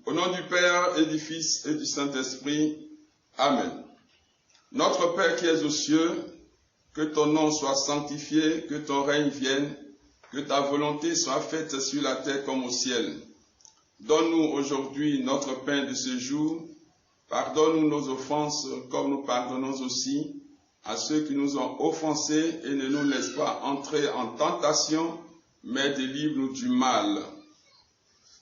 Au nom du Père et du Fils et du Saint-Esprit. Amen. Notre Père qui es aux cieux, que ton nom soit sanctifié, que ton règne vienne, que ta volonté soit faite sur la terre comme au ciel. Donne-nous aujourd'hui notre pain de ce jour. Pardonne-nous nos offenses comme nous pardonnons aussi à ceux qui nous ont offensés et ne nous laisse pas entrer en tentation, mais délivre-nous du mal.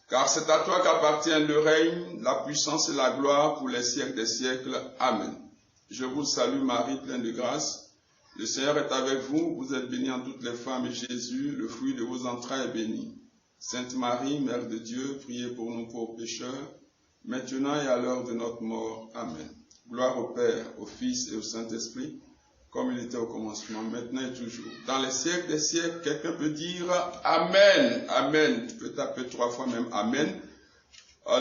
Car c'est à toi qu'appartient le règne, la puissance et la gloire pour les siècles des siècles. Amen. Je vous salue Marie, pleine de grâce. Le Seigneur est avec vous, vous êtes bénie en toutes les femmes et Jésus, le fruit de vos entrailles, est béni. Sainte Marie, Mère de Dieu, priez pour nous pauvres pécheurs, maintenant et à l'heure de notre mort. Amen. Gloire au Père, au Fils et au Saint-Esprit, comme il était au commencement, maintenant et toujours. Dans les siècles des siècles, quelqu'un peut dire Amen. Amen. Tu peux taper 3 fois même Amen.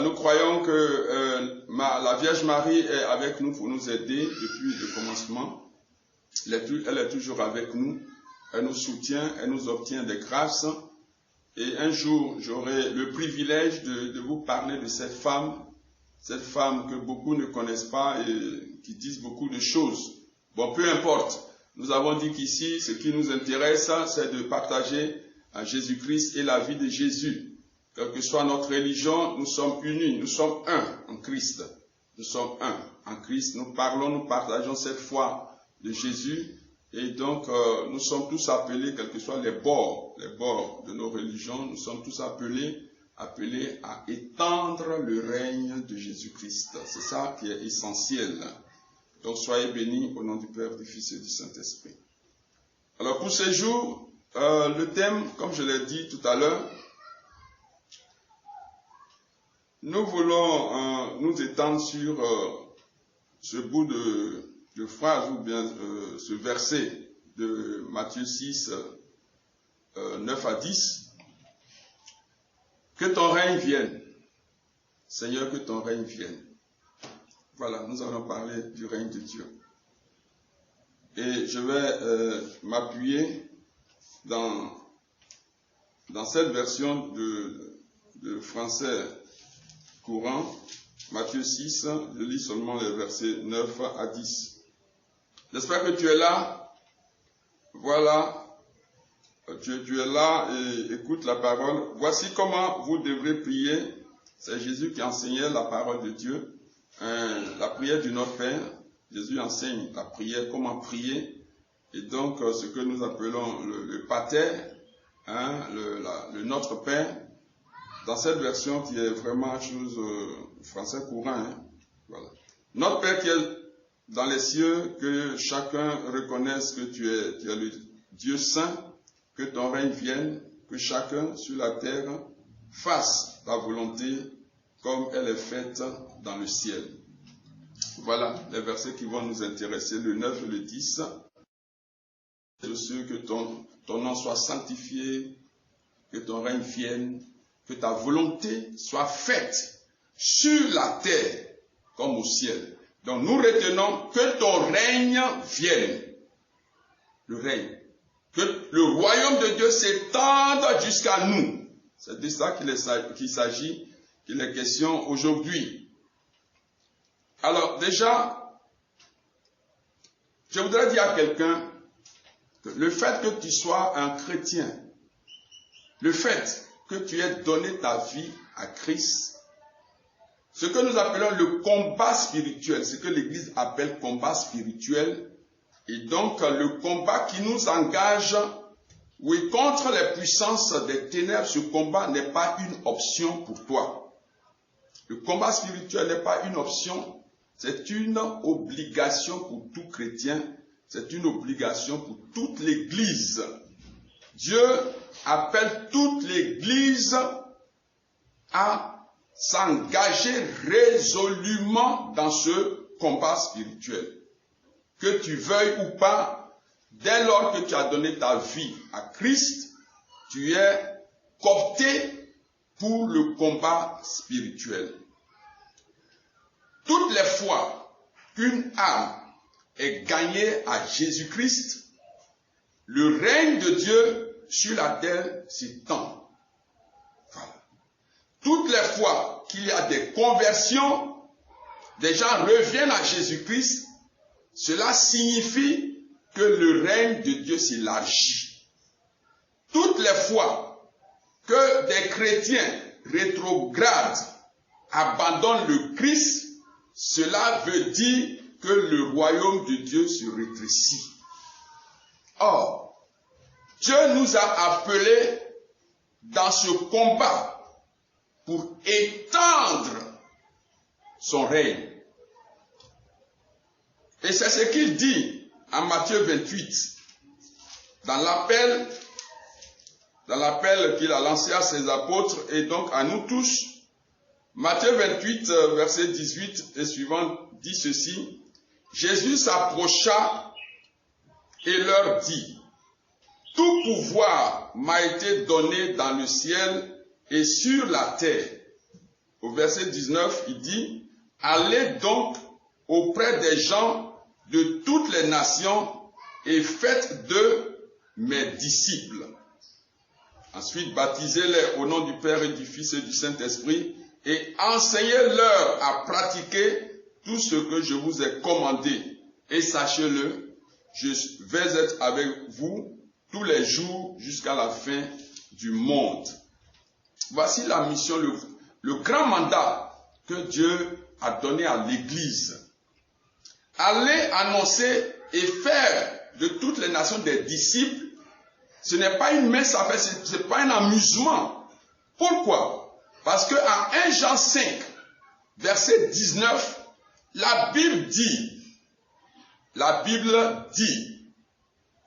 Nous croyons que la Vierge Marie est avec nous pour nous aider depuis le commencement. Elle est toujours avec nous. Elle nous soutient, elle nous obtient des grâces. Et un jour, j'aurai le privilège de vous parler de cette femme que beaucoup ne connaissent pas et qui disent beaucoup de choses. Bon, peu importe. Nous avons dit qu'ici, ce qui nous intéresse, c'est de partager Jésus-Christ et la vie de Jésus. Quelle que soit notre religion, nous sommes unis, nous sommes un en Christ. Nous sommes un en Christ. Nous partageons cette foi de Jésus. Et donc, nous sommes tous appelés, quels que soient les bords de nos religions, nous sommes tous appelés à étendre le règne de Jésus-Christ. C'est ça qui est essentiel. Donc, soyez bénis au nom du Père, du Fils et du Saint-Esprit. Alors, pour ce jour, le thème, comme je l'ai dit tout à l'heure, nous voulons nous étendre sur ce bout de phrase ou bien ce verset de Matthieu 6, 9 à 10. Que ton règne vienne. Seigneur, que ton règne vienne. Voilà, nous allons parler du règne de Dieu. Et je vais m'appuyer dans cette version de français courant, Matthieu 6, je lis seulement les versets 9 à 10. J'espère que tu es là. Voilà. Tu es là et écoute la parole. Voici comment vous devrez prier. C'est Jésus qui enseignait la parole de Dieu. La prière du Notre Père. Jésus enseigne la prière, comment prier. Et donc, ce que nous appelons le Pater, le Notre Père, dans cette version qui est vraiment chose français courant. Voilà. Notre Père qui est dans les cieux, que chacun reconnaisse que tu es le Dieu saint, que ton règne vienne, que chacun sur la terre fasse ta volonté comme elle est faite dans le ciel. Voilà les versets qui vont nous intéresser, le 9 et le 10. Je suis que ton nom soit sanctifié, que ton règne vienne, que ta volonté soit faite sur la terre comme au ciel. Donc nous retenons que ton règne vienne. Le règne. Que le royaume de Dieu s'étende jusqu'à nous. C'est de ça qu'il s'agit, qu'il est question aujourd'hui. Alors déjà, je voudrais dire à quelqu'un que le fait que tu sois un chrétien, le fait que tu aies donné ta vie à Christ, ce que nous appelons le combat spirituel, ce que l'Église appelle combat spirituel, et donc le combat qui nous engage, oui, contre les puissances des ténèbres, ce combat n'est pas une option pour toi. Le combat spirituel n'est pas une option, c'est une obligation pour tout chrétien, c'est une obligation pour toute l'Église. Dieu appelle toute l'Église à s'engager résolument dans ce combat spirituel. Que tu veuilles ou pas, dès lors que tu as donné ta vie à Christ, tu es coopté pour le combat spirituel. Toutes les fois qu'une âme est gagnée à Jésus-Christ, le règne de Dieu sur la terre s'étend. Voilà. Toutes les fois qu'il y a des conversions, des gens reviennent à Jésus-Christ, cela signifie que le règne de Dieu s'élargit. Toutes les fois que des chrétiens rétrogradent, abandonnent le Christ, cela veut dire que le royaume de Dieu se rétrécit. Or, Dieu nous a appelés dans ce combat pour étendre son règne. Et c'est ce qu'il dit en Matthieu 28, dans l'appel qu'il a lancé à ses apôtres et donc à nous tous. Matthieu 28, verset 18 et suivant dit ceci: Jésus s'approcha et leur dit: tout pouvoir m'a été donné dans le ciel et sur la terre. Au verset 19, il dit: allez donc auprès des gens de toutes les nations et faites d'eux mes disciples. Ensuite, baptisez-les au nom du Père et du Fils et du Saint-Esprit et enseignez-leur à pratiquer tout ce que je vous ai commandé. Et sachez-le, je vais être avec vous tous les jours jusqu'à la fin du monde. Voici la mission, le grand mandat que Dieu a donné à l'Église. Aller annoncer et faire de toutes les nations des disciples, ce n'est pas une mince affaire, ce n'est pas un amusement. Pourquoi? Parce que en 1 Jean 5, verset 19, la Bible dit,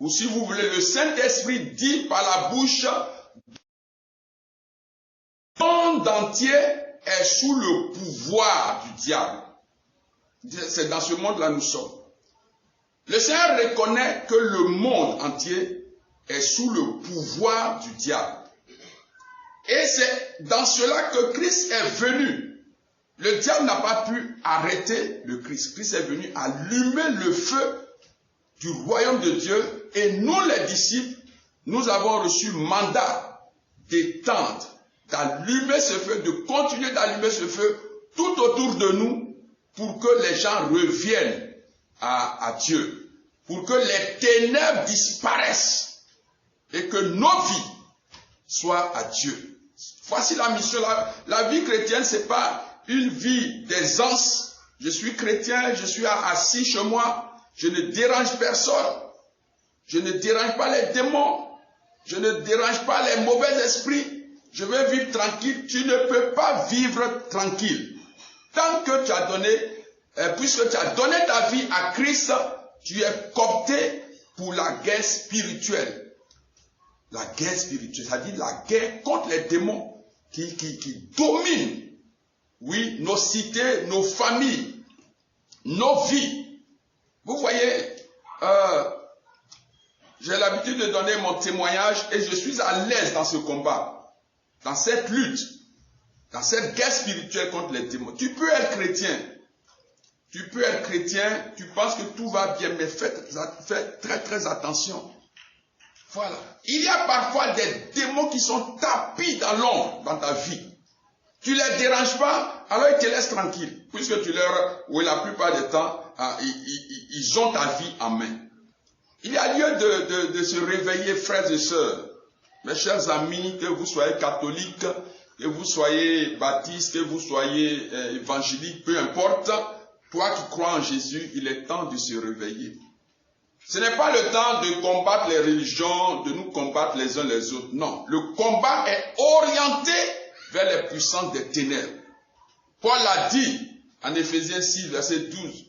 ou si vous voulez, le Saint-Esprit dit par la bouche, le monde entier est sous le pouvoir du diable. C'est dans ce monde-là nous sommes. Le Seigneur reconnaît que le monde entier est sous le pouvoir du diable. Et c'est dans cela que Christ est venu. Le diable n'a pas pu arrêter le Christ. Christ est venu allumer le feu du royaume de Dieu. Et nous, les disciples, nous avons reçu mandat d'étendre, d'allumer ce feu, de continuer d'allumer ce feu tout autour de nous pour que les gens reviennent à Dieu, pour que les ténèbres disparaissent et que nos vies soient à Dieu. Voici la mission. La vie chrétienne, ce n'est pas une vie d'aisance. Je suis chrétien, je suis assis chez moi, je ne dérange personne. Je ne dérange pas les démons. Je ne dérange pas les mauvais esprits. Je vais vivre tranquille. Tu ne peux pas vivre tranquille. Tant que tu as donné, puisque tu as donné ta vie à Christ, tu es coopté pour la guerre spirituelle. La guerre spirituelle, c'est-à-dire la guerre contre les démons qui dominent, oui, nos cités, nos familles, nos vies. Vous voyez, j'ai l'habitude de donner mon témoignage et je suis à l'aise dans ce combat, dans cette lutte, dans cette guerre spirituelle contre les démons. Tu peux être chrétien. Tu peux être chrétien, tu penses que tout va bien, mais fais très très attention. Voilà. Il y a parfois des démons qui sont tapis dans l'ombre dans ta vie. Tu ne les déranges pas, alors ils te laissent tranquille. Puisque tu leur, oui, la plupart du temps, ils ont ta vie en main. Il y a lieu de se réveiller, frères et sœurs. Mes chers amis, que vous soyez catholiques, que vous soyez baptistes, que vous soyez évangéliques, peu importe, toi qui crois en Jésus, il est temps de se réveiller. Ce n'est pas le temps de combattre les religions, de nous combattre les uns les autres. Non, le combat est orienté vers les puissances des ténèbres. Paul l'a dit en Éphésiens 6, verset 12.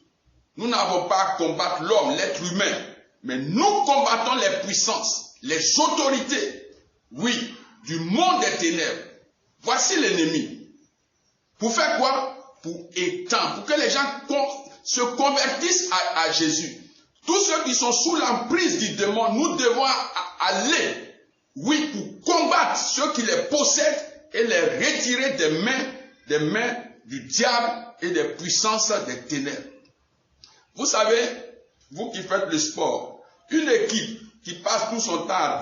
Nous n'avons pas à combattre l'homme, l'être humain, mais nous combattons les puissances, les autorités, oui, du monde des ténèbres. Voici l'ennemi. Pour faire quoi? Pour étendre, pour que les gens se convertissent à Jésus. Tous ceux qui sont sous l'emprise du démon, nous devons aller, oui, pour combattre ceux qui les possèdent et les retirer des mains du diable et des puissances des ténèbres. Vous savez, vous qui faites le sport, une équipe qui passe tout son temps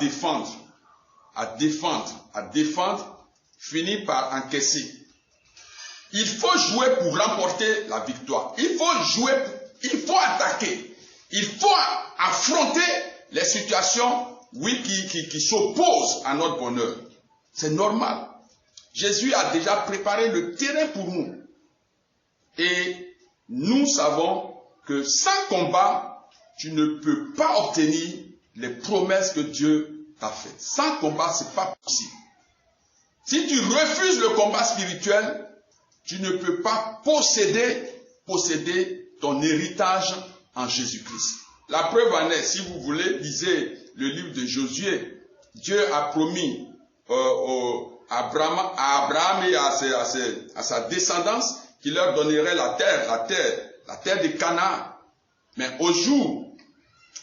à défendre, finit par encaisser. Il faut jouer pour remporter la victoire. Il faut jouer, il faut attaquer. Il faut affronter les situations, oui, qui s'opposent à notre bonheur. C'est normal. Jésus a déjà préparé le terrain pour nous. Et nous savons que sans combat, tu ne peux pas obtenir les promesses que Dieu t'a faites. Sans combat, ce n'est pas possible. Si tu refuses le combat spirituel, tu ne peux pas posséder ton héritage en Jésus-Christ. La preuve en est, si vous voulez, lisez le livre de Josué. Dieu a promis à Abraham et à sa descendance qu'il leur donnerait la terre de Canaan. Mais au jour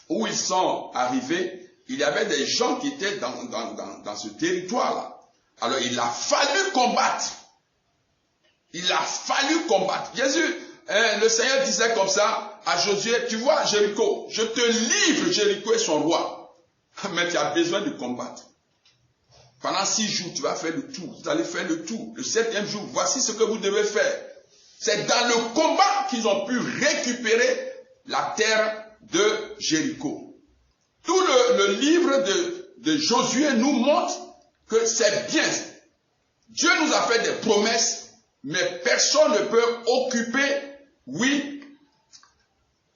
où ils sont arrivés, il y avait des gens qui étaient dans ce territoire-là. Alors il a fallu combattre. Il a fallu combattre. Jésus, le Seigneur disait comme ça à Josué, tu vois Jéricho, je te livre Jéricho et son roi. Mais tu as besoin de combattre. Pendant 6 jours, tu vas faire le tour. Vous allez faire le tour. Le 7e jour, voici ce que vous devez faire. C'est dans le combat qu'ils ont pu récupérer la terre de Jéricho. Tout le livre de Josué nous montre que c'est bien. Dieu nous a fait des promesses, mais personne ne peut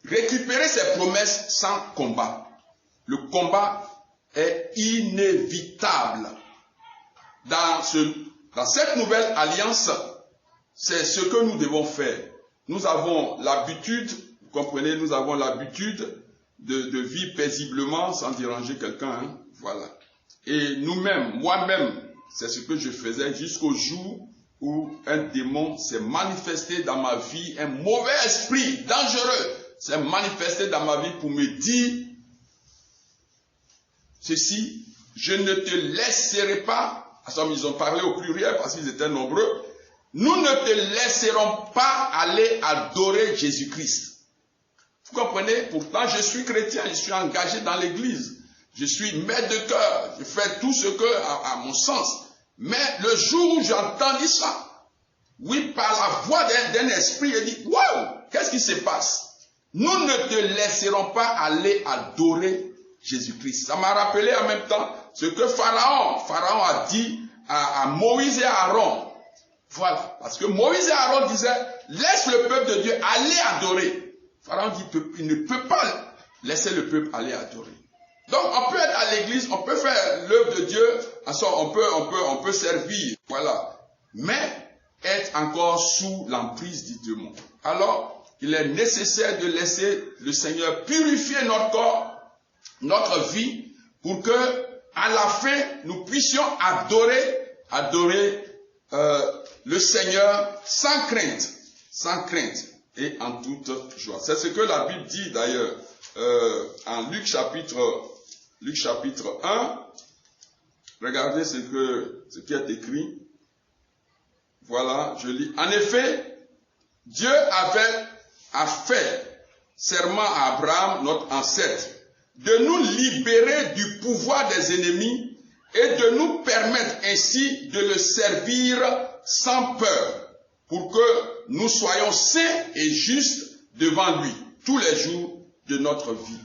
récupérer ces promesses sans combat. Le combat est inévitable. Dans cette nouvelle alliance, c'est ce que nous devons faire. Nous avons l'habitude, vous comprenez, nous avons l'habitude de vivre paisiblement sans déranger quelqu'un. Hein? Voilà. Et nous-mêmes, moi-même, c'est ce que je faisais jusqu'au jour où un démon s'est manifesté dans ma vie, un mauvais esprit dangereux s'est manifesté dans ma vie pour me dire ceci, je ne te laisserai pas, ils ont parlé au pluriel parce qu'ils étaient nombreux, nous ne te laisserons pas aller adorer Jésus-Christ. Vous comprenez? Pourtant, je suis chrétien, je suis engagé dans l'église. Je suis maître de cœur, je fais tout ce que, à mon sens. Mais le jour où j'entendis ça, oui, par la voix d'un esprit, il dit, waouh, qu'est-ce qui se passe? Nous ne te laisserons pas aller adorer Jésus-Christ. Ça m'a rappelé en même temps ce que Pharaon a dit à Moïse et à Aaron. Voilà, parce que Moïse et Aaron disaient, laisse le peuple de Dieu aller adorer. Pharaon dit, il ne peut pas laisser le peuple aller adorer. Donc, on peut être à l'église, on peut faire l'œuvre de Dieu, on peut servir, voilà. Mais être encore sous l'emprise du démon. Alors, il est nécessaire de laisser le Seigneur purifier notre corps, notre vie, pour que, à la fin, nous puissions adorer le Seigneur sans crainte et en toute joie. C'est ce que la Bible dit d'ailleurs en Luc chapitre 1. Regardez ce qui est écrit. Voilà, je lis. En effet, Dieu a fait serment à Abraham, notre ancêtre, de nous libérer du pouvoir des ennemis et de nous permettre ainsi de le servir sans peur, pour que nous soyons saints et justes devant lui tous les jours de notre vie.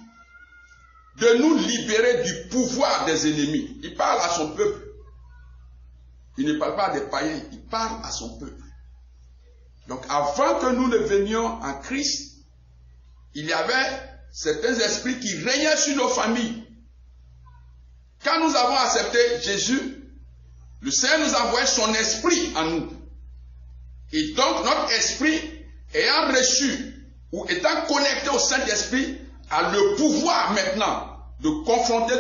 De nous libérer du pouvoir des ennemis. Il parle à son peuple. Il ne parle pas des païens, il parle à son peuple. Donc avant que nous ne venions en Christ, il y avait certains esprits qui régnaient sur nos familles. Quand nous avons accepté Jésus, le Seigneur nous a envoyé son esprit en nous. Et donc notre esprit ayant reçu ou étant connecté au Saint-Esprit a le pouvoir maintenant de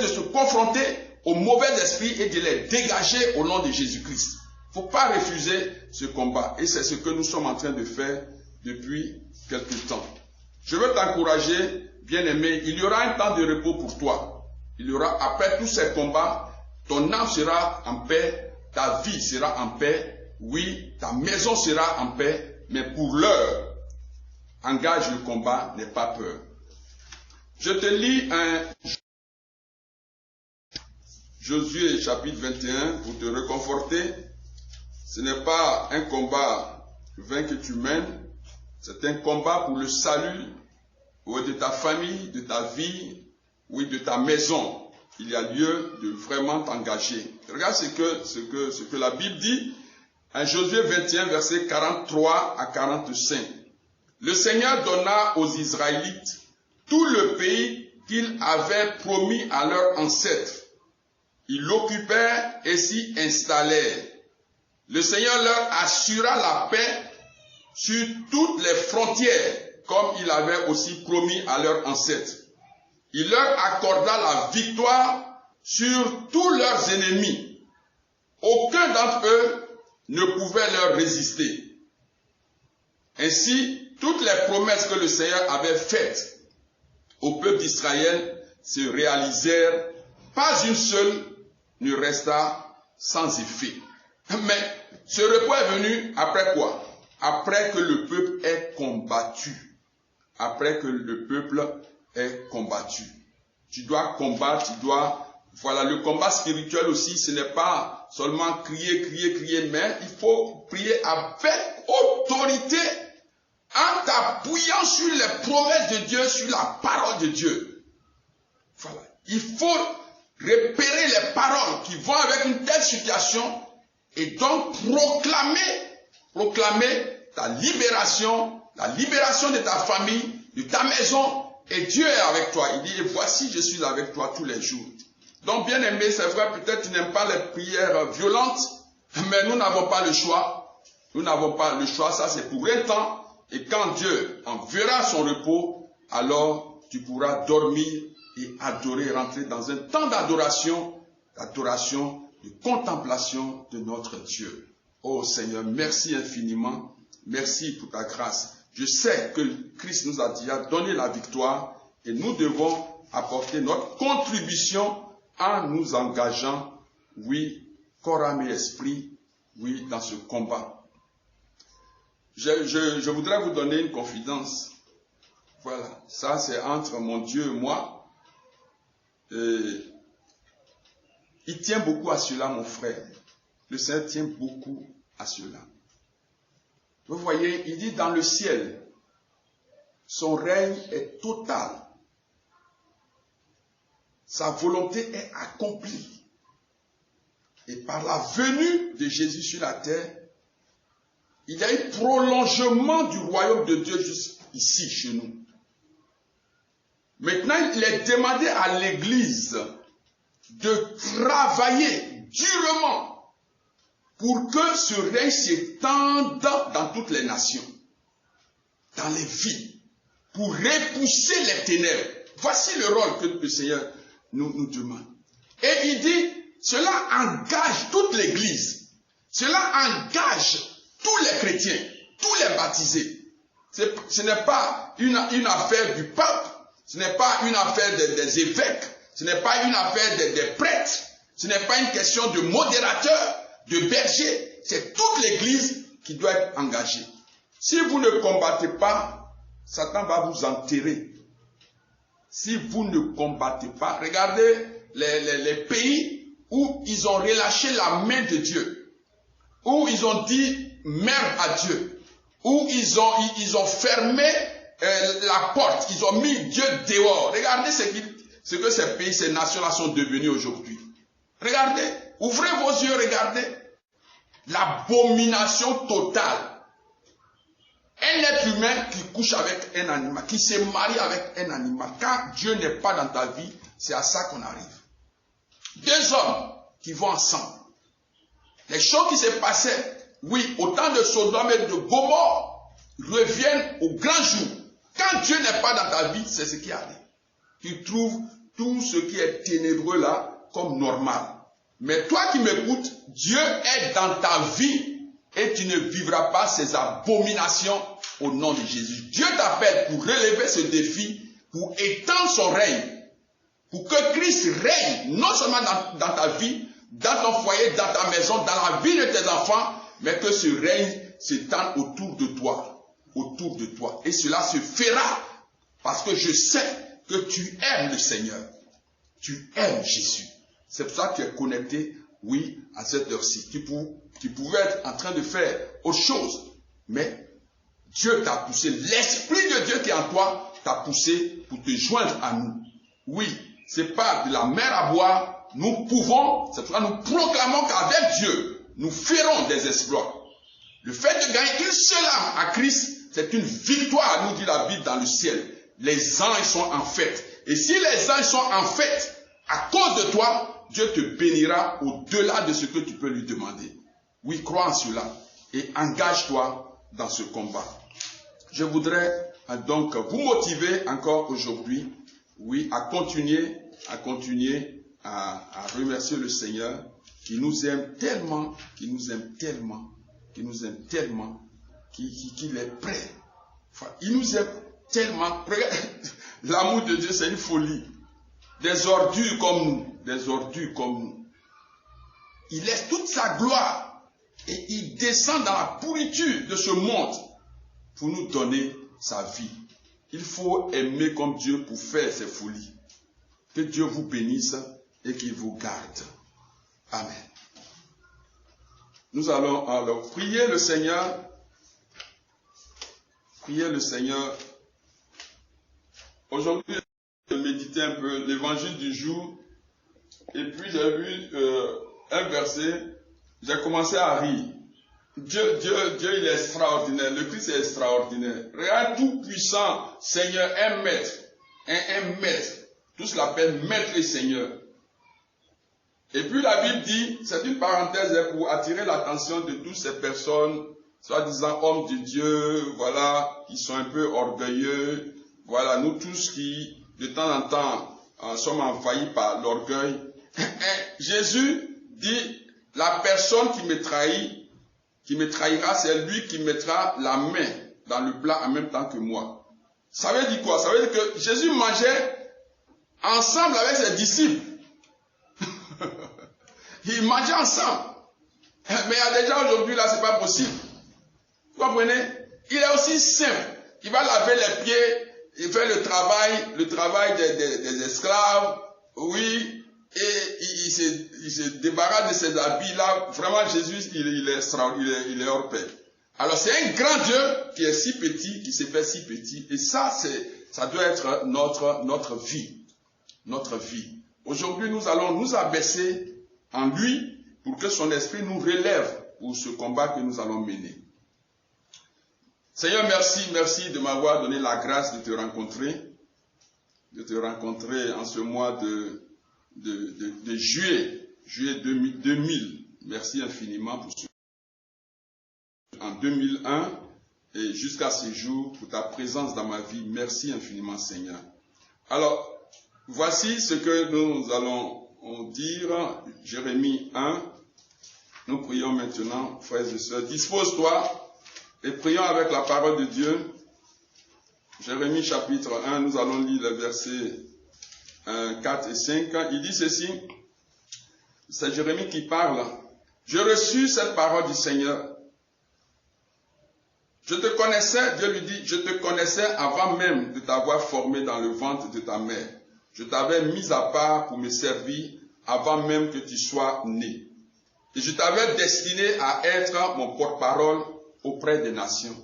se confronter aux mauvais esprits et de les dégager au nom de Jésus-Christ. Il ne faut pas refuser ce combat. Et c'est ce que nous sommes en train de faire depuis quelque temps. Je veux t'encourager, bien-aimé, il y aura un temps de repos pour toi. Il y aura, après tous ces combats, ton âme sera en paix, ta vie sera en paix, oui, ta maison sera en paix, mais pour l'heure, engage le combat, n'aie pas peur. Je te lis un Josué chapitre 21 pour te réconforter. Ce n'est pas un combat le vin que tu mènes, c'est un combat pour le salut de ta famille, de ta vie, oui, de ta maison. Il y a lieu de vraiment t'engager. Regarde ce que la Bible dit, en Josué 21, versets 43 à 45. Le Seigneur donna aux Israélites tout le pays qu'il avait promis à leurs ancêtres. Ils l'occupèrent et s'y installèrent. Le Seigneur leur assura la paix sur toutes les frontières, comme il avait aussi promis à leurs ancêtres. Il leur accorda la victoire sur tous leurs ennemis. Aucun d'entre eux ne pouvait leur résister. Ainsi, toutes les promesses que le Seigneur avait faites au peuple d'Israël se réalisèrent. Pas une seule ne resta sans effet. Mais ce repos est venu après quoi? Après que le peuple ait combattu. Après que le peuple ait combattu. Tu dois combattre, voilà, le combat spirituel aussi, ce n'est pas seulement crier, mais il faut prier avec autorité en t'appuyant sur les promesses de Dieu, sur la parole de Dieu. Voilà. Il faut repérer les paroles qui vont avec une telle situation et donc proclamer ta libération, la libération de ta famille, de ta maison, et Dieu est avec toi. Il dit, voici, je suis avec toi tous les jours. Donc, bien aimé, c'est vrai, peut-être tu n'aimes pas les prières violentes, mais nous n'avons pas le choix. Nous n'avons pas le choix, ça c'est pour un temps. Et quand Dieu enverra son repos, alors tu pourras dormir et adorer, rentrer dans un temps d'adoration, de contemplation de notre Dieu. Oh Seigneur, merci infiniment. Merci pour ta grâce. Je sais que Christ nous a déjà donné la victoire et nous devons apporter notre contribution en nous engageant, oui, corps, âme et esprit, oui, dans ce combat. Je voudrais vous donner une confidence. Voilà, ça c'est entre mon Dieu et moi. Il tient beaucoup à cela, mon frère. Le Seigneur tient beaucoup à cela. Vous voyez, il dit dans le ciel, son règne est total. Sa volonté est accomplie. Et par la venue de Jésus sur la terre, il y a eu prolongement du royaume de Dieu jusqu'ici, chez nous. Maintenant, il est demandé à l'Église de travailler durement pour que ce règne s'étende dans toutes les nations, dans les villes, pour repousser les ténèbres. Voici le rôle que le Seigneur nous demande. Et il dit, cela engage toute l'Église. Cela engage tous les chrétiens, tous les baptisés. Ce n'est pas une affaire du pape, ce n'est pas une affaire des évêques, ce n'est pas une affaire des prêtres, ce n'est pas une question de modérateur, de berger. C'est toute l'Église qui doit être engagée. Si vous ne combattez pas, Satan va vous enterrer. Si vous ne combattez pas, regardez les pays où ils ont relâché la main de Dieu, où ils ont dit merde à Dieu, où ils ont fermé la porte, ils ont mis Dieu dehors. Regardez ce que ces pays, ces nations-là sont devenus aujourd'hui. Regardez, ouvrez vos yeux, regardez. L'abomination totale. Un être humain qui couche avec un animal, qui se marie avec un animal. Quand Dieu n'est pas dans ta vie, c'est à ça qu'on arrive. Deux hommes qui vont ensemble. Les choses qui se passaient, oui, au temps de Sodome et de Gomorrhe, reviennent au grand jour. Quand Dieu n'est pas dans ta vie, c'est ce qui arrive. Tu trouves tout ce qui est ténébreux là comme normal. Mais toi qui m'écoutes, Dieu est dans ta vie et tu ne vivras pas ces abominations au nom de Jésus. Dieu t'appelle pour relever ce défi, pour étendre son règne, pour que Christ règne non seulement dans ta vie, dans ton foyer, dans ta maison, dans la vie de tes enfants, mais que ce règne s'étende autour de toi. Autour de toi. Et cela se fera parce que je sais que tu aimes le Seigneur. Tu aimes Jésus. C'est pour ça que tu es connecté, oui, à cette heure-ci. Tu pouvais être en train de faire autre chose. Mais Dieu t'a poussé, l'Esprit de Dieu qui est en toi t'a poussé pour te joindre à nous. Oui, c'est pas de la mer à boire, nous pouvons, c'est pourquoi nous proclamons qu'avec Dieu, nous ferons des exploits. Le fait de gagner une seule âme à Christ, c'est une victoire, nous dit la Bible, dans le ciel. Les anges sont en fête. Et si les anges sont en fête, à cause de toi, Dieu te bénira au-delà de ce que tu peux lui demander. Oui, crois en cela et engage-toi dans ce combat. Je voudrais donc vous motiver encore aujourd'hui, oui, à continuer à remercier le Seigneur qui nous aime tellement, qu'il est prêt. Enfin, il nous aime tellement. L'amour de Dieu, c'est une folie. Des ordures comme nous. Il laisse toute sa gloire et il descend dans la pourriture de ce monde pour nous donner sa vie. Il faut aimer comme Dieu pour faire ces folies. Que Dieu vous bénisse et qu'il vous garde. Amen. Nous allons alors prier le Seigneur. Prier le Seigneur. Aujourd'hui, je méditais un peu l'évangile du jour. Et puis j'ai vu un verset. J'ai commencé à rire. Dieu, il est extraordinaire. Le Christ est extraordinaire. Regarde, tout puissant, Seigneur, un maître. Un maître. Tous l'appellent maître et Seigneur. Et puis la Bible dit, c'est une parenthèse pour attirer l'attention de toutes ces personnes, soi-disant hommes de Dieu, voilà, qui sont un peu orgueilleux. Voilà, nous tous qui, de temps en temps, sommes envahis par l'orgueil. Jésus dit, la personne qui me trahira, c'est lui qui mettra la main dans le plat en même temps que moi. Ça veut dire quoi? Ça veut dire que Jésus mangeait ensemble avec ses disciples. Ils mangeaient ensemble. Mais il y a des gens aujourd'hui, là, c'est pas possible. Vous comprenez? Il est aussi simple. Il va laver les pieds, il fait le travail des esclaves, oui, et il se débarrasse de ses habits-là. Vraiment, Jésus, il est hors pair. Alors, c'est un grand Dieu qui est si petit, qui s'est fait si petit. Et ça doit être notre vie. Notre vie. Aujourd'hui, nous allons nous abaisser en lui pour que son esprit nous relève pour ce combat que nous allons mener. Seigneur, merci de m'avoir donné la grâce de te rencontrer en ce mois de juillet 2000. Merci infiniment pour ce en 2001 et jusqu'à ce jour pour ta présence dans ma vie. Merci infiniment, Seigneur. Alors, voici ce que nous allons dire, Jérémie 1. Nous prions maintenant, frères et sœurs. Dispose-toi et prions avec la parole de Dieu. Jérémie chapitre 1, nous allons lire les versets 4 et 5. Il dit ceci, c'est Jérémie qui parle. Je reçus cette parole du Seigneur. Je te connaissais, Dieu lui dit, je te connaissais avant même de t'avoir formé dans le ventre de ta mère. Je t'avais mis à part pour me servir avant même que tu sois né. Et je t'avais destiné à être mon porte-parole auprès des nations.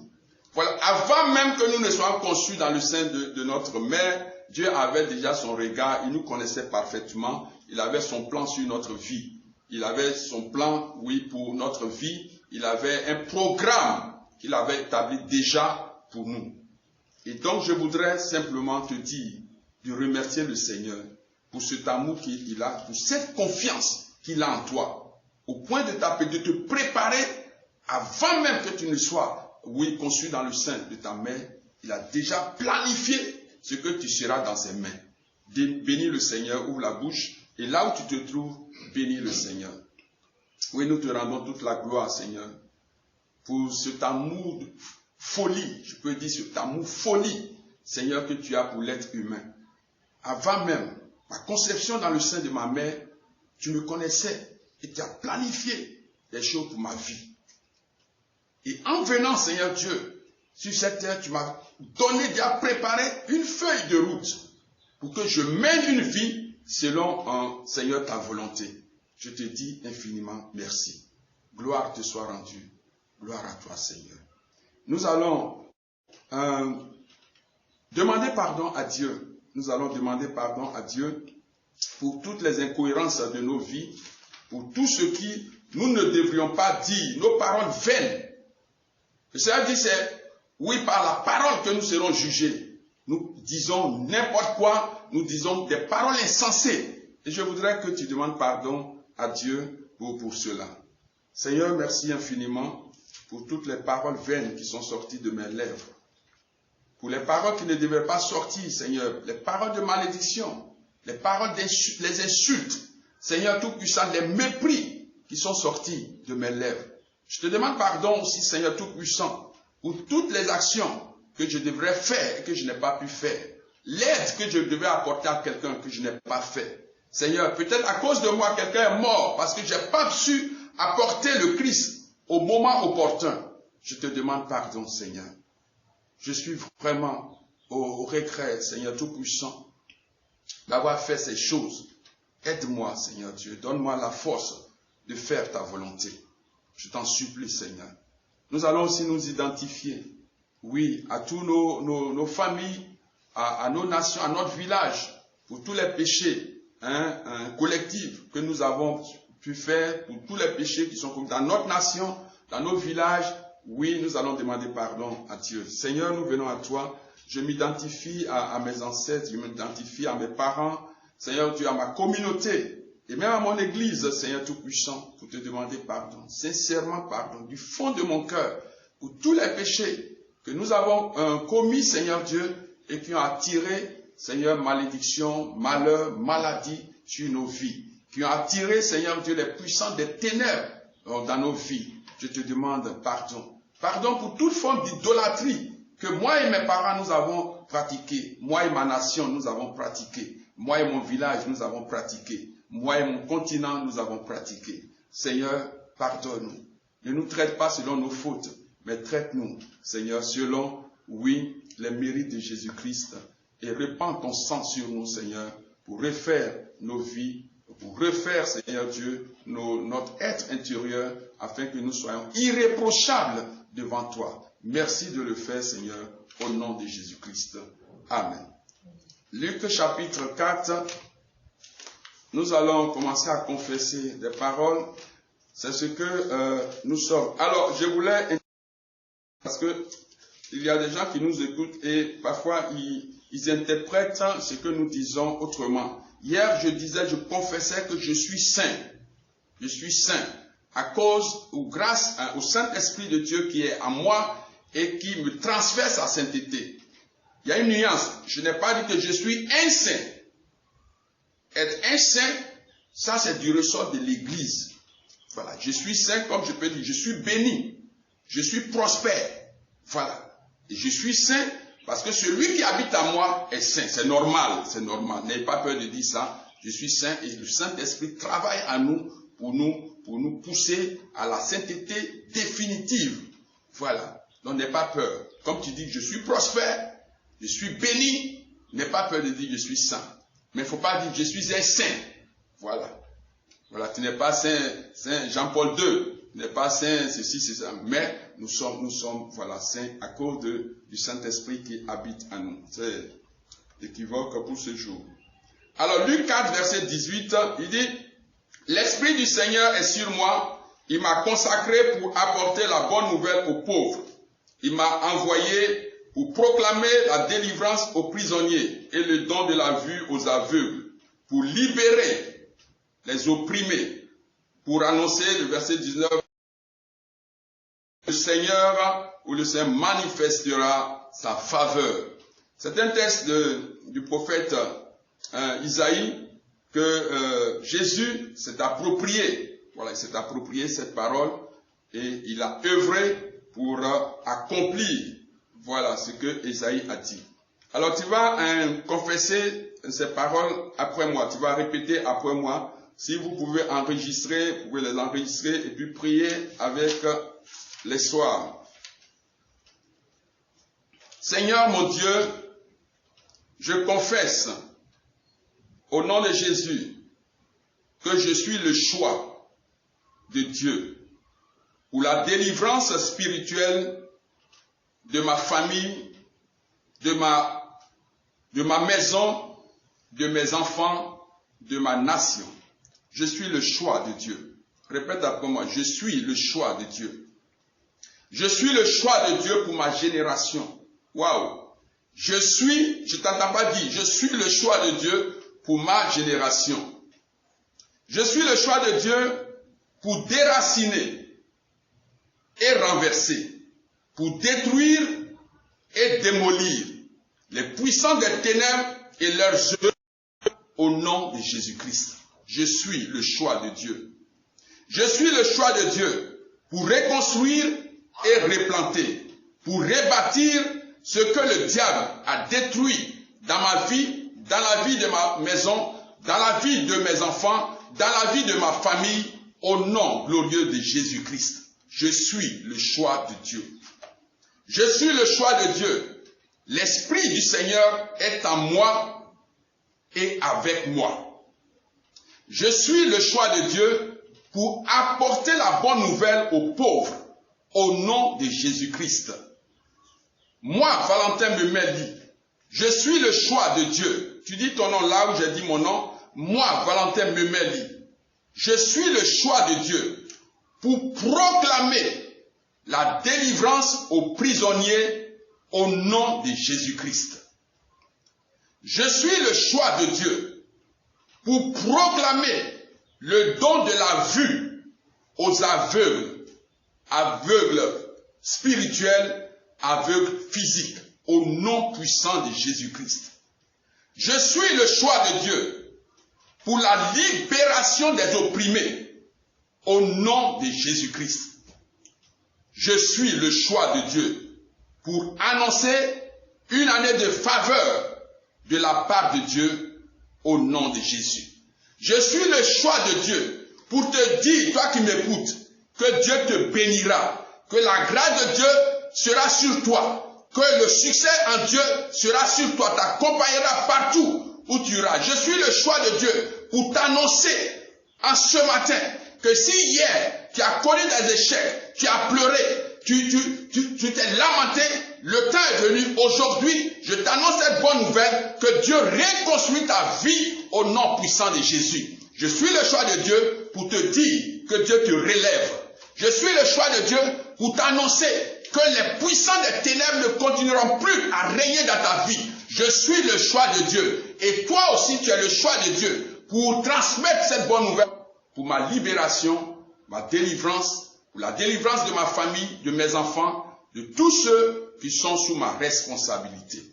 Voilà, avant même que nous ne soyons conçus dans le sein de notre mère, Dieu avait déjà son regard, il nous connaissait parfaitement, il avait son plan sur notre vie. Il avait son plan, oui, pour notre vie. Il avait un programme qu'il avait établi déjà pour nous. Et donc, je voudrais simplement te dire de remercier le Seigneur pour cet amour qu'il a, pour cette confiance qu'il a en toi, au point de te préparer avant même que tu ne sois, oui, conçu dans le sein de ta mère. Il a déjà planifié ce que tu seras dans ses mains. Bénis le Seigneur, ouvre la bouche, et là où tu te trouves, bénis le Seigneur. Oui, nous te rendons toute la gloire, Seigneur, pour cet amour de folie, je peux dire cet amour folie, Seigneur, que tu as pour l'être humain. Avant même ma conception dans le sein de ma mère, tu me connaissais et tu as planifié les choses pour ma vie. Et en venant, Seigneur Dieu, sur cette terre, tu m'as donné, déjà préparé une feuille de route pour que je mène une vie selon, Seigneur, ta volonté. Je te dis infiniment merci. Gloire te soit rendue. Gloire à toi, Seigneur. nous allons demander pardon à Dieu. Nous allons demander pardon à Dieu pour toutes les incohérences de nos vies, pour tout ce qui nous ne devrions pas dire, nos paroles vaines. Le Seigneur dit, c'est oui, par la parole que nous serons jugés. Nous disons n'importe quoi, nous disons des paroles insensées. Et je voudrais que tu demandes pardon à Dieu pour cela. Seigneur, merci infiniment pour toutes les paroles vaines qui sont sorties de mes lèvres. Pour les paroles qui ne devaient pas sortir, Seigneur, les paroles de malédiction, les paroles les insultes, Seigneur Tout-Puissant, les mépris qui sont sortis de mes lèvres. Je te demande pardon aussi, Seigneur Tout-Puissant, pour toutes les actions que je devrais faire et que je n'ai pas pu faire. L'aide que je devais apporter à quelqu'un que je n'ai pas fait. Seigneur, peut-être à cause de moi, quelqu'un est mort parce que je n'ai pas su apporter le Christ au moment opportun. Je te demande pardon, Seigneur. Je suis vraiment au regret, Seigneur Tout-Puissant, d'avoir fait ces choses. Aide-moi, Seigneur Dieu. Donne-moi la force de faire ta volonté. Je t'en supplie, Seigneur. Nous allons aussi nous identifier, oui, à tous nos familles, à nos nations, à notre village, pour tous les péchés collectifs que nous avons pu faire, pour tous les péchés qui sont commis dans notre nation, dans nos villages. Oui, nous allons demander pardon à Dieu. Seigneur, nous venons à toi. Je m'identifie à mes ancêtres, je m'identifie à mes parents, Seigneur Dieu, à ma communauté, et même à mon église, Seigneur Tout-Puissant, pour te demander pardon, sincèrement pardon, du fond de mon cœur, pour tous les péchés que nous avons commis, Seigneur Dieu, et qui ont attiré, Seigneur, malédiction, malheur, maladie sur nos vies, qui ont attiré, Seigneur Dieu, les puissants des ténèbres dans nos vies. Je te demande pardon. Pardon pour toute forme d'idolâtrie que moi et mes parents nous avons pratiqué. Moi et ma nation nous avons pratiqué. Moi et mon village nous avons pratiqué. Moi et mon continent nous avons pratiqué. Seigneur, pardonne-nous. Ne nous traite pas selon nos fautes, mais traite-nous, Seigneur, selon, oui, les mérites de Jésus-Christ. Et répands ton sang sur nous, Seigneur, pour refaire nos vies, pour refaire, Seigneur Dieu, notre être intérieur, afin que nous soyons irréprochables devant toi. Merci de le faire, Seigneur, au nom de Jésus-Christ. Amen. Luc chapitre 4, nous allons commencer à confesser des paroles. C'est ce que nous sommes. Alors, je voulais... Parce que il y a des gens qui nous écoutent et parfois ils interprètent ce que nous disons autrement. Hier, je disais, je confessais que je suis saint. Je suis saint à cause ou grâce au Saint-Esprit de Dieu qui est en moi et qui me transfère sa sainteté. Il y a une nuance. Je n'ai pas dit que je suis un saint. Être un saint, ça c'est du ressort de l'Église. Voilà, je suis saint comme je peux dire, je suis béni, je suis prospère. Voilà, et je suis saint parce que celui qui habite en moi est saint. C'est normal, c'est normal. N'ayez pas peur de dire ça. Je suis saint et le Saint-Esprit travaille en nous pour nous pousser à la sainteté définitive. Voilà, donc n'aie pas peur. Comme tu dis, je suis prospère, je suis béni, n'aie pas peur de dire je suis saint. Mais il ne faut pas dire je suis un saint. Voilà. Voilà, tu n'es pas saint Jean-Paul II, tu n'es pas saint ceci, c'est ça. Mais nous sommes, voilà, saints à cause du Saint-Esprit qui habite en nous. C'est l'équivoque pour ce jour. Alors, Luc 4, verset 18, il dit, l'Esprit du Seigneur est sur moi, il m'a consacré pour apporter la bonne nouvelle aux pauvres. Il m'a envoyé pour proclamer la délivrance aux prisonniers et le don de la vue aux aveugles, pour libérer les opprimés, pour annoncer, le verset 19, le Seigneur manifestera sa faveur. C'est un texte du prophète Isaïe que Jésus s'est approprié. Voilà, il s'est approprié cette parole et il a œuvré pour accomplir, voilà, ce que Isaïe a dit. Alors tu vas confesser ces paroles après moi, tu vas répéter après moi. Si vous pouvez enregistrer, vous pouvez les enregistrer et puis prier avec les soirs. Seigneur mon Dieu, je confesse au nom de Jésus que je suis le choix de Dieu pour la délivrance spirituelle de ma famille, de ma maison, de mes enfants, de ma nation. Je suis le choix de Dieu. Répète après moi, je suis le choix de Dieu. Je suis le choix de Dieu pour ma génération. Waouh! Je t'entends pas dire, je suis le choix de Dieu pour ma génération. Je suis le choix de Dieu pour déraciner et renverser, pour détruire et démolir les puissants des ténèbres et leurs œuvres au nom de Jésus-Christ. Je suis le choix de Dieu. Je suis le choix de Dieu pour reconstruire et replanter, pour rebâtir ce que le diable a détruit dans ma vie, dans la vie de ma maison, dans la vie de mes enfants, dans la vie de ma famille, au nom glorieux de Jésus-Christ. Je suis le choix de Dieu. Je suis le choix de Dieu. L'Esprit du Seigneur est en moi et avec moi. Je suis le choix de Dieu pour apporter la bonne nouvelle aux pauvres au nom de Jésus-Christ. Moi, Valentin Memeli, je suis le choix de Dieu. Tu dis ton nom là où j'ai dit mon nom. Moi, Valentin Memeli, je suis le choix de Dieu pour proclamer la délivrance aux prisonniers au nom de Jésus-Christ. Je suis le choix de Dieu pour proclamer le don de la vue aux aveugles, aveugles spirituels, aveugles physiques, au nom puissant de Jésus-Christ. Je suis le choix de Dieu pour la libération des opprimés, au nom de Jésus-Christ. Je suis le choix de Dieu pour annoncer une année de faveur de la part de Dieu au nom de Jésus. Je suis le choix de Dieu pour te dire, toi qui m'écoutes, que Dieu te bénira, que la grâce de Dieu sera sur toi, que le succès en Dieu sera sur toi, t'accompagnera partout où tu iras. Je suis le choix de Dieu pour t'annoncer en ce matin que si hier tu as connu des échecs, tu as pleuré, tu t'es lamenté, le temps est venu. Aujourd'hui, je t'annonce cette bonne nouvelle que Dieu reconstruit ta vie au nom puissant de Jésus. Je suis le choix de Dieu pour te dire que Dieu te relève. Je suis le choix de Dieu pour t'annoncer que les puissants des ténèbres ne continueront plus à régner dans ta vie. Je suis le choix de Dieu. Et toi aussi, tu es le choix de Dieu pour transmettre cette bonne nouvelle pour ma libération, ma délivrance, pour la délivrance de ma famille, de mes enfants, de tous ceux qui sont sous ma responsabilité.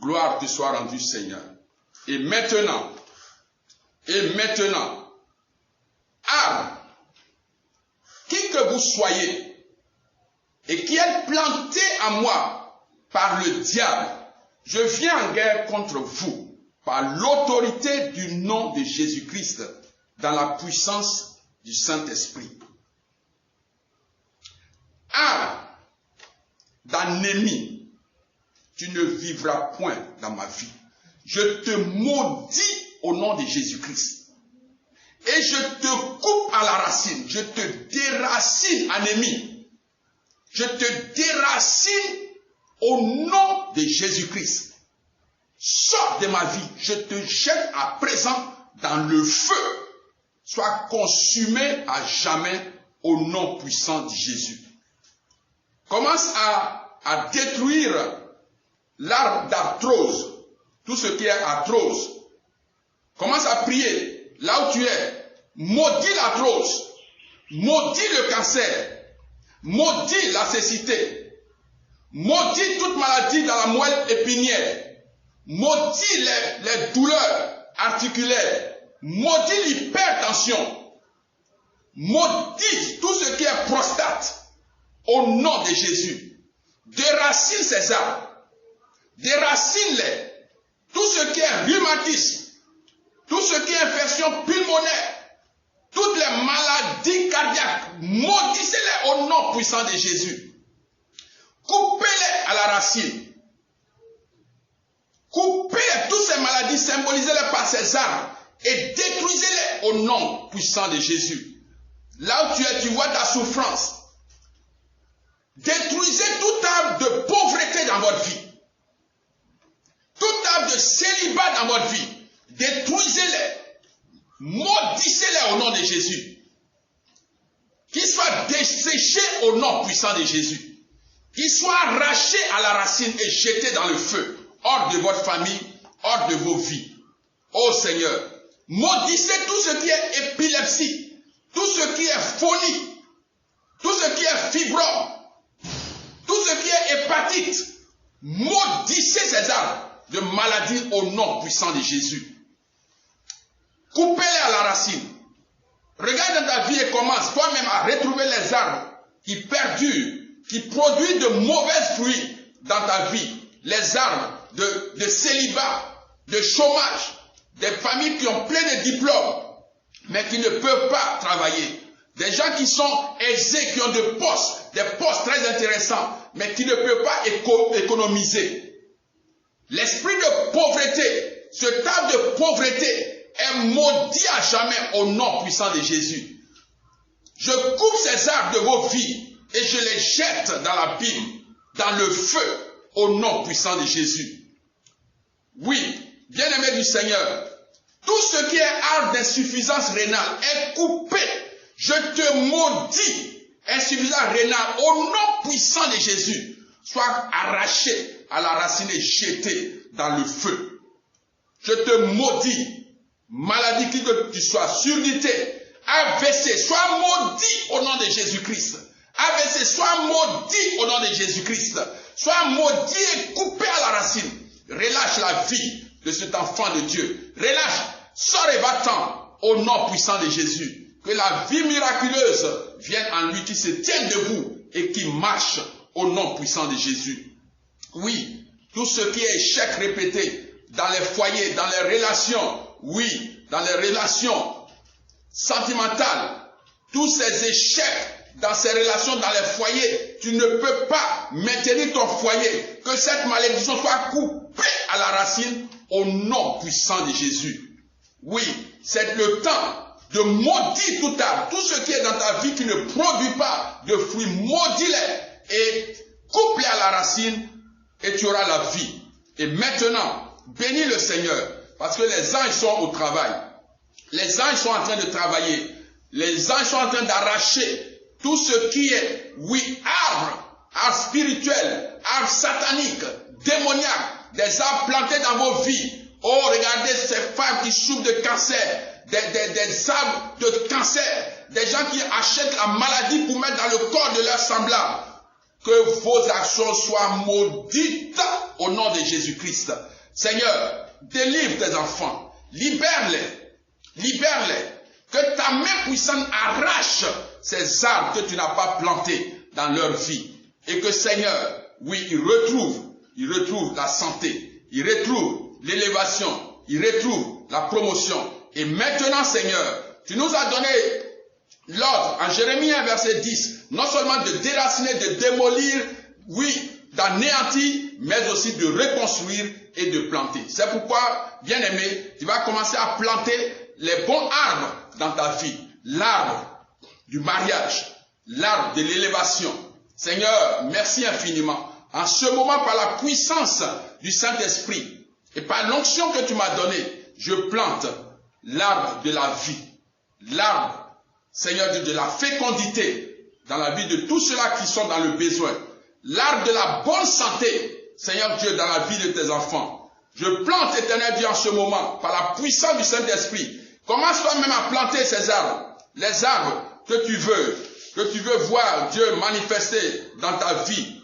Gloire te soit rendue, Seigneur. Et maintenant, arme, qui que vous soyez, et qui êtes planté en moi par le diable, je viens en guerre contre vous, par l'autorité du nom de Jésus-Christ, dans la puissance du Saint-Esprit. Arme d'ennemi, tu ne vivras point dans ma vie. Je te maudis au nom de Jésus-Christ. Et je te coupe à la racine. Je te déracine, ennemi. Je te déracine au nom de Jésus-Christ. Sors de ma vie. Je te jette à présent dans le feu. Sois consumé à jamais au nom puissant de Jésus. Commence à détruire l'arbre d'arthrose. Tout ce qui est arthrose. Commence à prier là où tu es. Maudis l'arthrose. Maudis le cancer. Maudis la cécité. Maudis toute maladie dans la moelle épinière. Maudis les douleurs articulaires. Maudis l'hypertension. Maudis tout ce qui est prostate. Au nom de Jésus. Déracine ces arbres. Déracine-les. Tout ce qui est rhumatisme. Tout ce qui est infection pulmonaire. Toutes les maladies cardiaques. Maudissez-les au nom puissant de Jésus. Coupez-les à la racine. Coupez toutes ces maladies, symbolisez-les par ces arbres et détruisez-les au nom puissant de Jésus. Là où tu es, tu vois ta souffrance. Détruisez toute arme de pauvreté dans votre vie. Toute arme de célibat dans votre vie. Détruisez-les. Maudissez-les au nom de Jésus. Qu'ils soient desséchés au nom puissant de Jésus. Qu'ils soient arrachés à la racine et jetés dans le feu, hors de votre famille, hors de vos vies. Ô Seigneur, maudissez tout ce qui est épilepsie, tout ce qui est folie, tout ce qui est fibrome, tout ce qui est hépatite. Maudissez ces armes de maladie au nom puissant de Jésus. Coupez-les à la racine. Regarde dans ta vie et commence toi-même à retrouver les arbres qui perdurent, qui produisent de mauvais fruits dans ta vie. Les arbres de célibat, de chômage, des familles qui ont plein de diplômes, mais qui ne peuvent pas travailler. Des gens qui sont aisés, qui ont des postes très intéressants, mais qui ne peuvent pas économiser. L'esprit de pauvreté, ce tas de pauvreté est maudit à jamais au nom puissant de Jésus. Je coupe ces arbres de vos vies et je les jette dans l'abîme, dans le feu, au nom puissant de Jésus. Oui, bien-aimé du Seigneur, tout ce qui est arbre d'insuffisance rénale est coupé. Je te maudis, insuffisance rénale, au nom puissant de Jésus, soit arraché à la racine et jeté dans le feu. Je te maudis, maladie qui que tu sois, surdité, AVC, sois maudit au nom de Jésus-Christ. AVC, sois maudit au nom de Jésus-Christ. Sois maudit et coupé à la racine. Relâche la vie de cet enfant de Dieu. Relâche, sors et va-t'en au nom puissant de Jésus. Que la vie miraculeuse vienne en lui, qui se tienne debout et qui marche au nom puissant de Jésus. Oui, tout ce qui est échec répété dans les foyers, dans les relations, oui, dans les relations sentimentales, tous ces échecs dans ces relations, dans les foyers, tu ne peux pas maintenir ton foyer. Que cette malédiction soit coupée à la racine au nom puissant de Jésus. Oui, c'est le temps de maudire tout arbre, tout ce qui est dans ta vie qui ne produit pas de fruits, maudis-les et coupe-les à la racine et tu auras la vie. Et maintenant, bénis le Seigneur parce que les anges sont au travail. Les anges sont en train de travailler. Les anges sont en train d'arracher tout ce qui est, oui, arbre spirituel, arbre satanique, démoniaque, des arbres plantés dans vos vies. Oh, regardez ces femmes qui souffrent de cancer, des arbres de cancer, des gens qui achètent la maladie pour mettre dans le corps de leurs semblables. Que vos actions soient maudites au nom de Jésus-Christ. Seigneur, délivre tes enfants, libère-les, libère-les. Que ta main puissante arrache ces arbres que tu n'as pas plantés dans leur vie. Et que Seigneur, oui, ils retrouvent la santé, ils retrouvent l'élévation, ils retrouvent la promotion. Et maintenant, Seigneur, tu nous as donné l'ordre, en Jérémie 1, verset 10, non seulement de déraciner, de démolir, oui, d'anéantir, mais aussi de reconstruire et de planter. C'est pourquoi, bien-aimé, tu vas commencer à planter les bons arbres dans ta vie. L'arbre du mariage, l'arbre de l'élévation. Seigneur, merci infiniment. En ce moment, par la puissance du Saint-Esprit et par l'onction que tu m'as donnée, je plante l'arbre de la vie. L'arbre, Seigneur Dieu, de la fécondité dans la vie de tous ceux-là qui sont dans le besoin. L'arbre de la bonne santé, Seigneur Dieu, dans la vie de tes enfants. Je plante, Éternel Dieu, en ce moment, par la puissance du Saint-Esprit. Commence toi-même à planter ces arbres. Les arbres que tu veux voir Dieu manifester dans ta vie.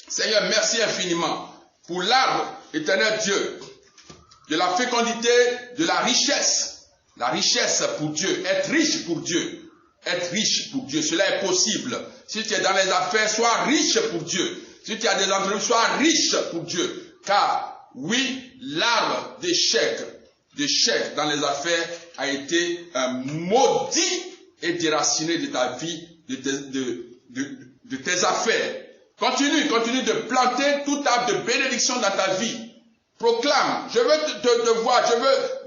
Seigneur, merci infiniment pour l'arbre, Éternel Dieu, de la fécondité, de la richesse. La richesse pour Dieu, être riche pour Dieu. Être riche pour Dieu, cela est possible. Si tu es dans les affaires, sois riche pour Dieu. Si tu as des entreprises, sois riche pour Dieu. Car, oui, l'arbre d'échec dans les affaires a été maudit et déraciné de ta vie, de tes affaires. Continue de planter tout arbre de bénédiction dans ta vie. Proclame, je veux te voir,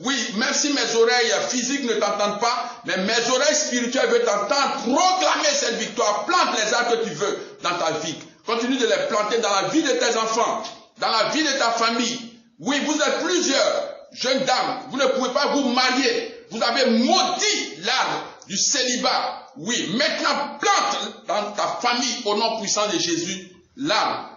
oui, même si mes oreilles physiques ne t'entendent pas, mais mes oreilles spirituelles veulent t'entendre proclamer cette victoire. Plante les arbres que tu veux dans ta vie. Continue de les planter dans la vie de tes enfants, dans la vie de ta famille. Oui, vous êtes plusieurs jeunes dames, vous ne pouvez pas vous marier. Vous avez maudit l'arbre du célibat. Oui, maintenant plante dans ta famille au nom puissant de Jésus l'arbre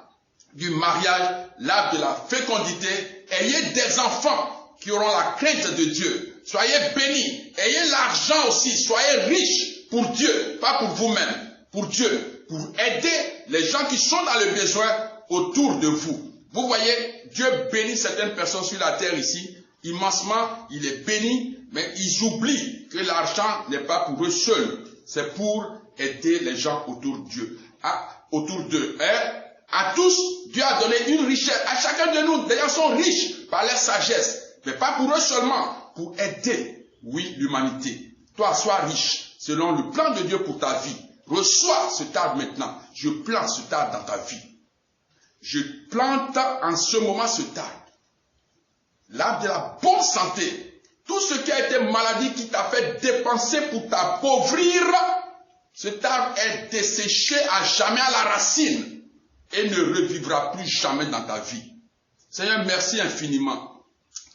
du mariage, l'arbre de la fécondité. Ayez des enfants qui auront la crainte de Dieu. Soyez bénis. Ayez l'argent aussi. Soyez riches pour Dieu, pas pour vous-même. Pour Dieu, pour aider les gens qui sont dans le besoin autour de vous. Vous voyez, Dieu bénit certaines personnes sur la terre ici. Immensement, il est béni, mais ils oublient que l'argent n'est pas pour eux seuls. C'est pour aider les gens autour d'eux. Autour d'eux. À tous, Dieu a donné une richesse. À chacun de nous, des gens sont riches par leur sagesse. Mais pas pour eux seulement, pour aider, oui, l'humanité. Toi, sois riche, selon le plan de Dieu pour ta vie. Reçois cet arbre maintenant. Je plante cet arbre dans ta vie. Je plante en ce moment cet arbre. L'arbre de la bonne santé. Tout ce qui a été maladie qui t'a fait dépenser pour t'appauvrir, cet arbre est desséché à jamais à la racine et ne revivra plus jamais dans ta vie. Seigneur, merci infiniment.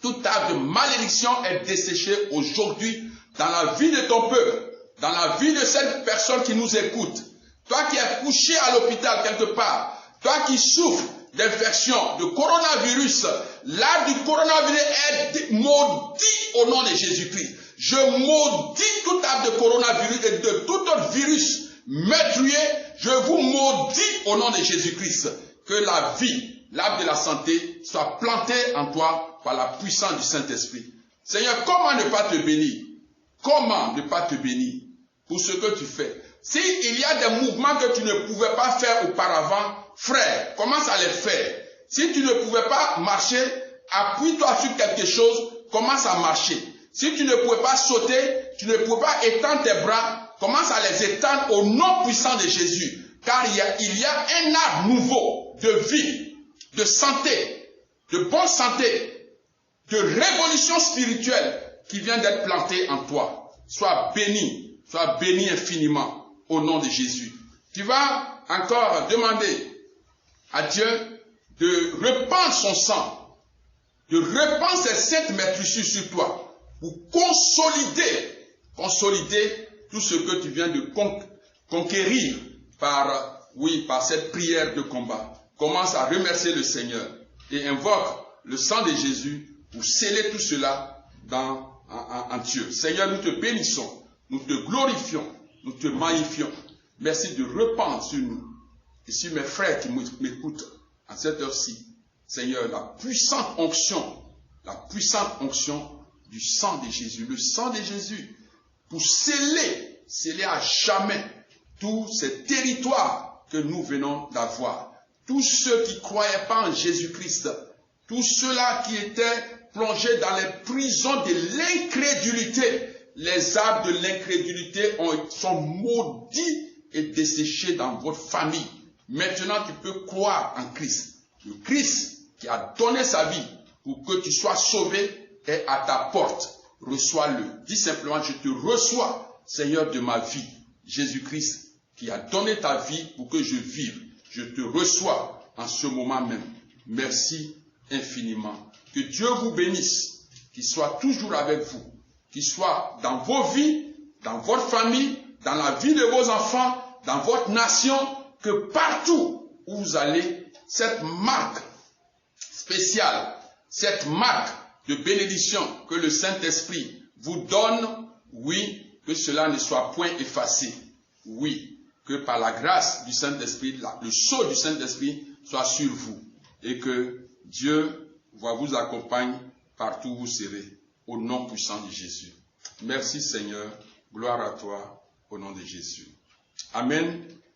Tout arbre de malédiction est desséché aujourd'hui dans la vie de ton peuple, dans la vie de cette personne qui nous écoute. Toi qui es couché à l'hôpital quelque part, toi qui souffres d'infection, de coronavirus, l'arbre du coronavirus est maudit au nom de Jésus-Christ. Je maudis tout arbre de coronavirus et de tout autre virus meurtrier. Je vous maudis au nom de Jésus-Christ. Que la vie, l'arbre de la santé, soit planté en toi par la puissance du Saint-Esprit. Seigneur, comment ne pas te bénir? Comment ne pas te bénir pour ce que tu fais? S'il y a des mouvements que tu ne pouvais pas faire auparavant, frère, commence à les faire. Si tu ne pouvais pas marcher, appuie-toi sur quelque chose, commence à marcher. Si tu ne pouvais pas sauter, tu ne pouvais pas étendre tes bras, commence à les étendre au nom puissant de Jésus. Car il y a un arbre nouveau de vie, de santé, de bonne santé, de révolution spirituelle qui vient d'être planté en toi. Sois béni infiniment au nom de Jésus. Tu vas encore demander à Dieu de répandre son sang, de répandre ses saintes maîtrisures sur toi pour consolider tout ce que tu viens de conquérir par cette prière de combat. Commence à remercier le Seigneur et invoque le sang de Jésus pour sceller tout cela en Dieu. Seigneur, nous te bénissons, nous te glorifions, nous te magnifions. Merci de répandre sur nous et sur mes frères qui m'écoutent à cette heure-ci. Seigneur, la puissante onction du sang de Jésus, le sang de Jésus, pour sceller à jamais tous ces territoires que nous venons d'avoir. Tous ceux qui ne croyaient pas en Jésus-Christ, tous ceux-là qui étaient plongés dans les prisons de l'incrédulité, les arbres de l'incrédulité sont maudits et desséchés dans votre famille. Maintenant, tu peux croire en Christ. Le Christ qui a donné sa vie pour que tu sois sauvé est à ta porte. Reçois-le. Dis simplement, je te reçois, Seigneur de ma vie. Jésus-Christ qui a donné ta vie pour que je vive. Je te reçois en ce moment même. Merci infiniment. Que Dieu vous bénisse, qu'il soit toujours avec vous, qu'il soit dans vos vies, dans votre famille, dans la vie de vos enfants, dans votre nation, que partout où vous allez, cette marque spéciale, cette marque de bénédiction que le Saint-Esprit vous donne, oui, que cela ne soit point effacé. Oui, que par la grâce du Saint-Esprit, le sceau du Saint-Esprit soit sur vous et que Dieu vous accompagne partout où vous serez, au nom puissant de Jésus. Merci Seigneur, gloire à toi, au nom de Jésus. Amen.